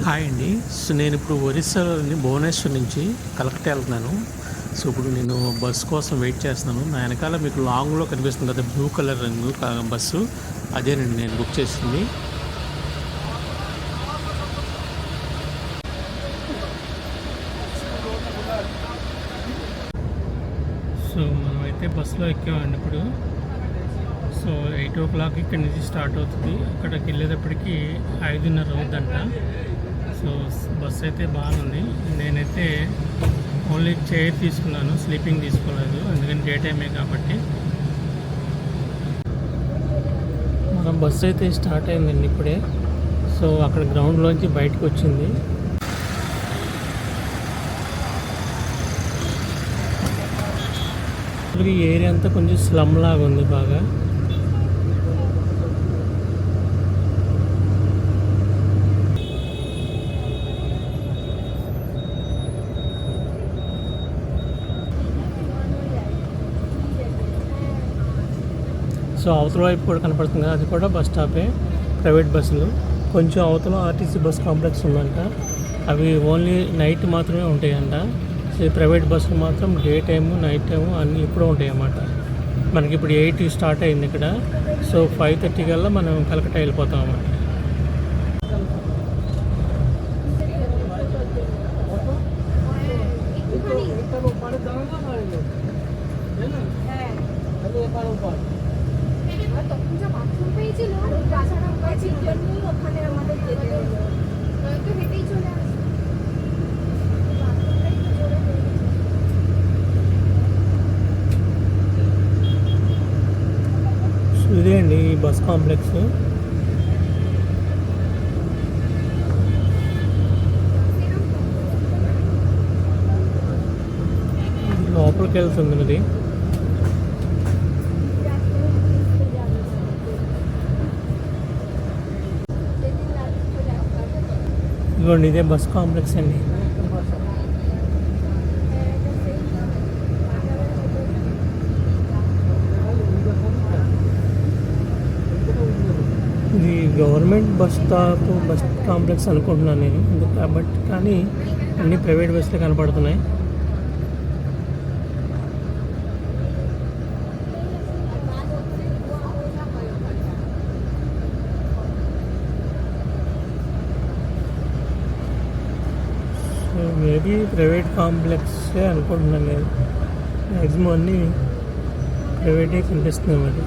Hi అండి. So నేను ఇప్పుడు ఒరిస్సాలోని భువనేశ్వర్ నుంచి కలకత్తా వెళ్తున్నాను. సో ఇప్పుడు నేను బస్ కోసం వెయిట్ చేస్తున్నాను. నా వెనకాల మీకు లాంగ్లో కనిపిస్తుంది కదా బ్లూ కలర్ రంగు బస్సు, అదేనండి నేను బుక్ చేసింది. సో మనమైతే బస్సులో ఎక్కామండి ఇప్పుడు. సో 8 o'clock ఇక్కడ నుంచి స్టార్ట్ అవుతుంది. అక్కడికి వెళ్ళేటప్పటికి 5:30 అవుద్దంట. సో బస్ అయితే బాగుంది. నేనైతే ఓన్లీ చైర్ తీసుకున్నాను, స్లీపింగ్ తీసుకోలేదు, ఎందుకంటే డే టైమే కాబట్టి. మన బస్సు అయితే స్టార్ట్ అయిందండి ఇప్పుడే. సో అక్కడ గ్రౌండ్లోంచి బయటకు వచ్చింది. ఈ ఏరియా అంతా కొంచెం స్లమ్ లాగా ఉంది బాగా. సో అవతల వైపు కూడా కనపడుతుంది కదా, అది కూడా బస్ స్టాపే, ప్రైవేట్ బస్సులు. కొంచెం అవతల ఆర్టీసీ బస్ కాంప్లెక్స్ ఉందంట. అవి ఓన్లీ నైట్ మాత్రమే ఉంటాయంట. సో ప్రైవేట్ బస్సులు మాత్రం డే టైము నైట్ టైము అన్నీ ఎప్పుడూ ఉంటాయి అన్నమాట. మనకి ఇప్పుడు 8 స్టార్ట్ అయింది ఇక్కడ. సో 5:30 కల్లా మనం కలకత్తా వెళ్ళిపోతాం అన్నమాట. ఇదే అండి ఈ బస్ కాంప్లెక్స్. లోపలికి వెళ్తుంది ఇది. ఇదిగోండి ఇదే బస్ కాంప్లెక్స్ అండి. ఇది government bus stop, bus complex అనుకుంటున్నాను నేను, కాబట్టి కానీ అన్ని ప్రైవేట్ బస్సులే కనపడుతున్నాయి. సో మేబీ ప్రైవేట్ కాంప్లెక్సే అనుకుంటున్నాను నేను. మ్యాక్సిమం అన్నీ ప్రైవేటే కనిపిస్తున్నాయి మరి.